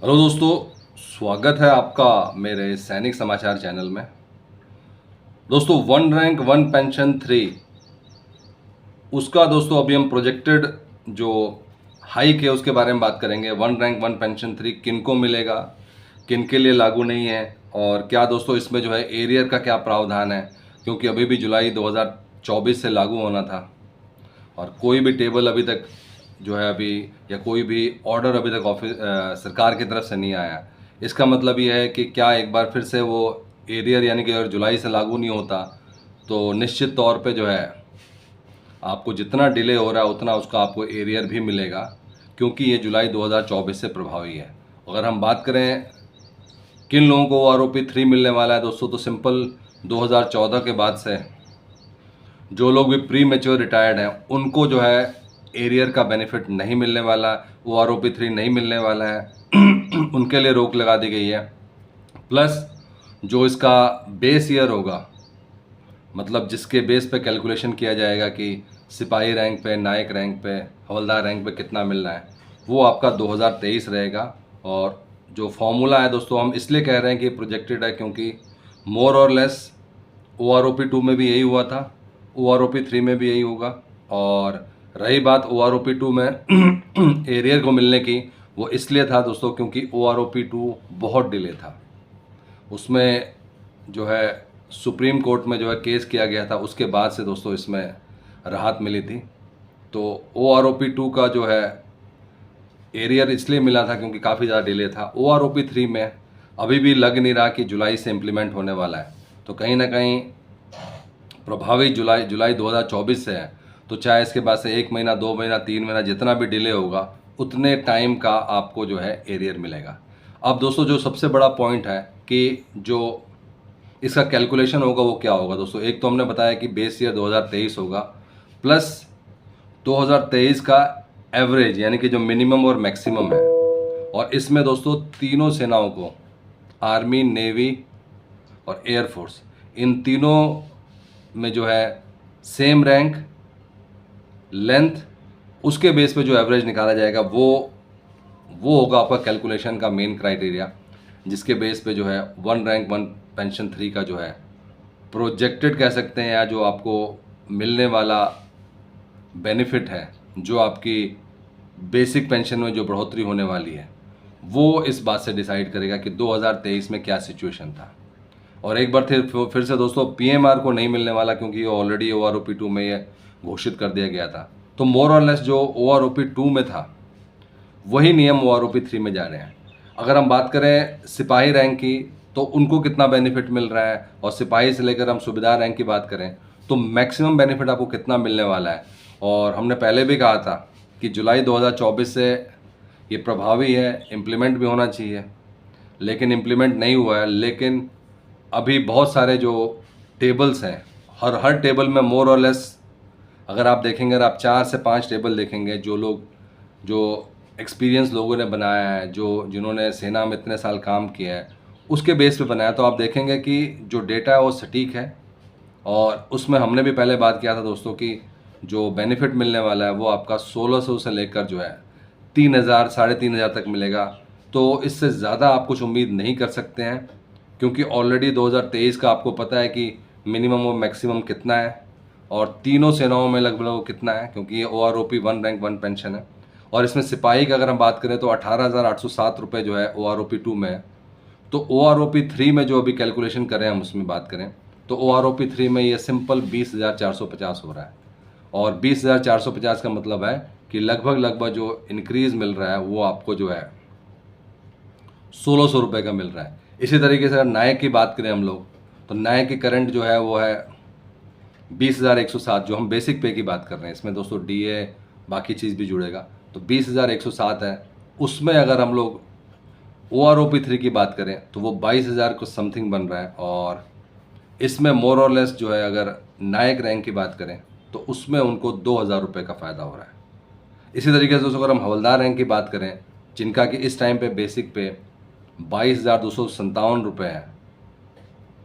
Hello दोस्तों, स्वागत है आपका मेरे सैनिक समाचार चैनल में। दोस्तों, one rank one pension three, उसका दोस्तों अभी हम प्रोजेक्टेड जो हाइक है उसके बारे में बात करेंगे। One rank one pension three किन को मिलेगा, किन के लिए लागू नहीं है, और क्या दोस्तों इसमें जो है एरियर का क्या प्रावधान है, क्योंकि अभी भी जुलाई 2024 से लागू होना था और कोई भी टेबल अभी तक जो है अभी या कोई भी ऑर्डर अभी तक सरकार की तरफ से नहीं आया। इसका मतलब ये है कि क्या एक बार फिर से वो एरियर यानी कि अगर जुलाई से लागू नहीं होता तो निश्चित तौर पे जो है आपको जितना डिले हो रहा है उतना उसका आपको एरियर भी मिलेगा, क्योंकि ये जुलाई 2024 से प्रभावी है। अगर हम बात करें किन लोगों को आरोपी थ्री मिलने वाला है दोस्तों, तो सिंपल 2014 के बाद से जो लोग भी प्री मेच्योर रिटायर्ड हैं उनको जो है एरियर का बेनिफिट नहीं मिलने वाला, वो आरोपी थ्री नहीं मिलने वाला है। उनके लिए रोक लगा दी गई है। प्लस जो इसका बेस ईयर होगा, मतलब जिसके बेस पे कैलकुलेशन किया जाएगा कि सिपाही रैंक पे, नायक रैंक पे, हवलदार रैंक पे कितना मिलना है, वो आपका 2023 रहेगा। और जो फॉर्मूला है दोस्तों, हम इसलिए कह रहे हैं कि प्रोजेक्टेड है क्योंकि मोर और less O R O P two में भी यही हुआ था, O R O P three में भी यही होगा। और रही बात O R O P two में एरियर को मिलने की, वो इसलिए था दोस्तों क्योंकि O R O P two बहुत डिले था। उसमें जो है सुप्रीम कोर्ट में जो है केस किया गया था, उसके बाद से दोस्तों इसमें राहत मिली थी। तो O R O P two का जो है एरियर इसलिए मिला था क्योंकि काफ़ी ज़्यादा डिले था। O R O P three में अभी भी लग नहीं रहा कि जुलाई से इम्प्लीमेंट होने वाला है, तो कहीं ना कहीं प्रभावी जुलाई जुलाई 2024 से है। तो चाहे इसके बाद से 1 महीना, 2 महीना, 3 महीना, जितना भी डिले होगा उतने टाइम का आपको जो है एरियर मिलेगा। अब दोस्तों जो सबसे बड़ा पॉइंट है कि जो इसका कैलकुलेशन होगा वो क्या होगा दोस्तों, एक तो हमने बताया कि बेस ईयर 2023 होगा, प्लस 2023 का एवरेज यानी कि जो मिनिमम और मैक्सिमम है। और इसमें दोस्तों तीनों सेनाओं को, आर्मी, नेवी और एयरफोर्स, इन तीनों में जो है सेम रैंक, लेंथ, उसके बेस पे जो एवरेज निकाला जाएगा वो होगा आपका कैलकुलेशन का मेन क्राइटेरिया, जिसके बेस पे जो है one rank one pension three का जो है प्रोजेक्टेड कह सकते हैं, या जो आपको मिलने वाला बेनिफिट है, जो आपकी बेसिक पेंशन में जो बढ़ोतरी होने वाली है, वो इस बात से डिसाइड करेगा कि 2023 में क्या सिचुएशन था। और एक बार फिर से दोस्तों पीएमआर को नहीं मिलने वाला, क्योंकि ये already O R O P two में ये घोषित कर दिया गया था। तो मोर और लेस जो O R O P two में था वही नियम O R O P three में जा रहे हैं। अगर हम बात करें सिपाही रैंक की, तो उनको कितना बेनिफिट मिल रहा है, और सिपाही से लेकर हम सूबेदार रैंक की बात करें तो मैक्सिमम बेनिफिट आपको कितना मिलने वाला है। और हमने पहले भी कहा था कि जुलाई 2024 से ये प्रभावी है, इम्प्लीमेंट भी होना चाहिए, लेकिन इम्प्लीमेंट नहीं हुआ है। लेकिन अभी बहुत सारे जो टेबल्स हैं, हर टेबल में मोर और लेस, अगर आप देखेंगे, अगर आप 4 से 5 टेबल देखेंगे, जो लोग, जो एक्सपीरियंस लोगों ने बनाया है, जिन्होंने सेना में इतने साल काम किया है, उसके बेस पे बनाया, तो आप देखेंगे कि जो डेटा है वो सटीक है। और उसमें हमने भी पहले बात किया था दोस्तों कि जो बेनिफिट मिलने वाला है वो आपका 1600 से लेकर जो है 3000, 3500 तक मिलेगा। तो इससे ज़्यादा आप कुछ उम्मीद नहीं कर सकते हैं, क्योंकि ऑलरेडी 2023 का आपको पता है कि मिनिमम और मैक्सिमम कितना है, और तीनों सेनाओं में लगभग वो कितना है, क्योंकि ये O R O P one rank one pension है। और इसमें सिपाही की अगर हम बात करें तो 18,807 रुपये जो है O R O P two में है। तो O R O P three में जो अभी कैलकुलेशन करें, हम उसमें बात करें तो O R O P three में ये सिंपल 20,450 हो रहा है। और 20,450 का मतलब है कि लगभग जो इंक्रीज़ मिल रहा है वो आपको जो है 1,600 रुपये का मिल रहा है। इसी तरीके से अगर नायक की बात करें हम लोग, तो नायक की करंट जो है वो है 20,107, जो हम बेसिक पे की बात कर रहे हैं, इसमें दोस्तों डी ए बाकी चीज़ भी जुड़ेगा, तो 20,107 है। उसमें अगर हम लोग O R O P three की बात करें तो वो 22,000 को समथिंग बन रहा है। और इसमें मोर और लेस जो है अगर नायक रैंक की बात करें तो उसमें उनको 2,000 रुपये का फ़ायदा हो रहा है। इसी तरीके से दोस्तों अगर हम हवलदार रैंक की बात करें, जिनका कि इस टाइम पे बेसिक पे 22,257 रुपये है,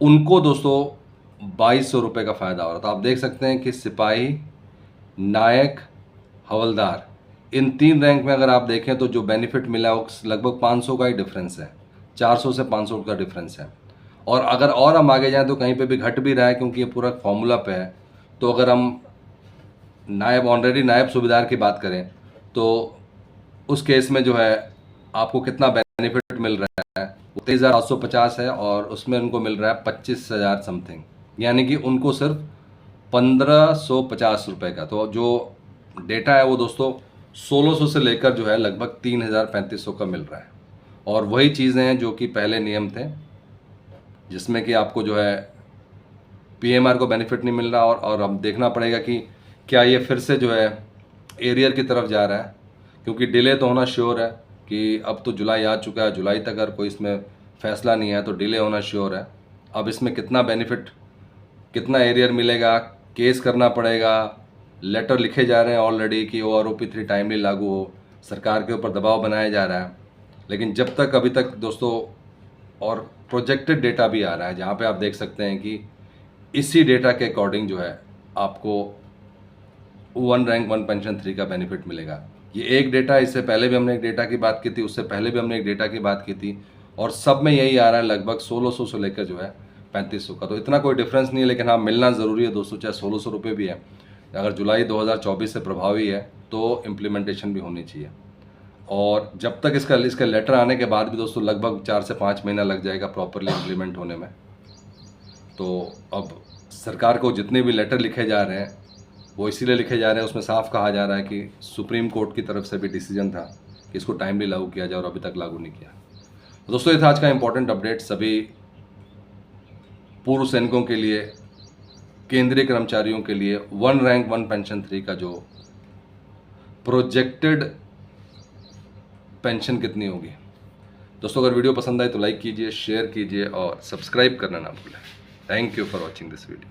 उनको दोस्तों 2,200 रुपये का फ़ायदा हो रहा है। तो आप देख सकते हैं कि सिपाही, नायक, हवलदार, इन 3 रैंक में अगर आप देखें तो जो बेनिफिट मिला है वो लगभग 500 का ही डिफरेंस है, 400 से 500 का डिफरेंस है। और अगर और हम आगे जाएं तो कहीं पे भी घट भी रहा है, क्योंकि ये पूरा फॉर्मूला पे है। तो अगर हम ऑलरेडी नायब सूबेदार की बात करें तो उस केस में जो है आपको कितना बेनिफिट मिल रहा है, वो 23,750 है, और उसमें उनको मिल रहा है 25,000 समथिंग, यानी कि उनको सिर्फ 1,550 रुपये का। तो जो डेटा है वो दोस्तों 1,600 से लेकर जो है लगभग 3,000-3,500 का मिल रहा है। और वही चीज़ें हैं जो कि पहले नियम थे, जिसमें कि आपको जो है पीएमआर को बेनिफिट नहीं मिल रहा। और अब देखना पड़ेगा कि क्या ये फिर से जो है एरियर की तरफ जा रहा है, क्योंकि डिले तो होना श्योर है कि अब तो जुलाई आ चुका है, जुलाई तक अगर कोई इसमें फैसला नहीं है तो डिले होना श्योर है। अब इसमें कितना बेनिफिट, कितना एरियर मिलेगा, केस करना पड़ेगा, लेटर लिखे जा रहे हैं ऑलरेडी कि OROP 3 टाइमली लागू हो, सरकार के ऊपर दबाव बनाया जा रहा है। लेकिन जब तक अभी तक दोस्तों, और प्रोजेक्टेड डेटा भी आ रहा है जहाँ पे आप देख सकते हैं कि इसी डेटा के अकॉर्डिंग जो है आपको 1 रैंक 1 पेंशन 3 का बेनिफिट मिलेगा। ये एक डेटा, इससे पहले भी हमने एक डेटा की बात की थी, उससे पहले भी हमने एक डेटा की बात की थी, और सब में यही आ रहा है लगभग 1,600 से लेकर जो है 3,500 का। तो इतना कोई डिफरेंस नहीं है, लेकिन हाँ मिलना ज़रूरी है दोस्तों, चाहे 1,600 रुपये भी है। अगर जुलाई 2024 से प्रभावी है तो इम्प्लीमेंटेशन भी होनी चाहिए। और जब तक इसका लेटर आने के बाद भी दोस्तों लगभग 4 से 5 महीना लग जाएगा प्रॉपरली इम्प्लीमेंट होने में। तो अब सरकार को जितने भी लेटर लिखे जा रहे हैं वो इसीलिए लिखे जा रहे हैं, उसमें साफ कहा जा रहा है कि सुप्रीम कोर्ट की तरफ से भी डिसीजन था कि इसको टाइमली लागू किया जाए, और अभी तक लागू नहीं किया। तो दोस्तों ये था आज का इम्पोर्टेंट अपडेट सभी पूर्व सैनिकों के लिए, केंद्रीय कर्मचारियों के लिए 1 रैंक 1 पेंशन 3 का जो प्रोजेक्टेड पेंशन कितनी होगी। दोस्तों अगर वीडियो पसंद आए तो लाइक कीजिए, शेयर कीजिए और सब्सक्राइब करना ना भूलें। Thank you for watching this video.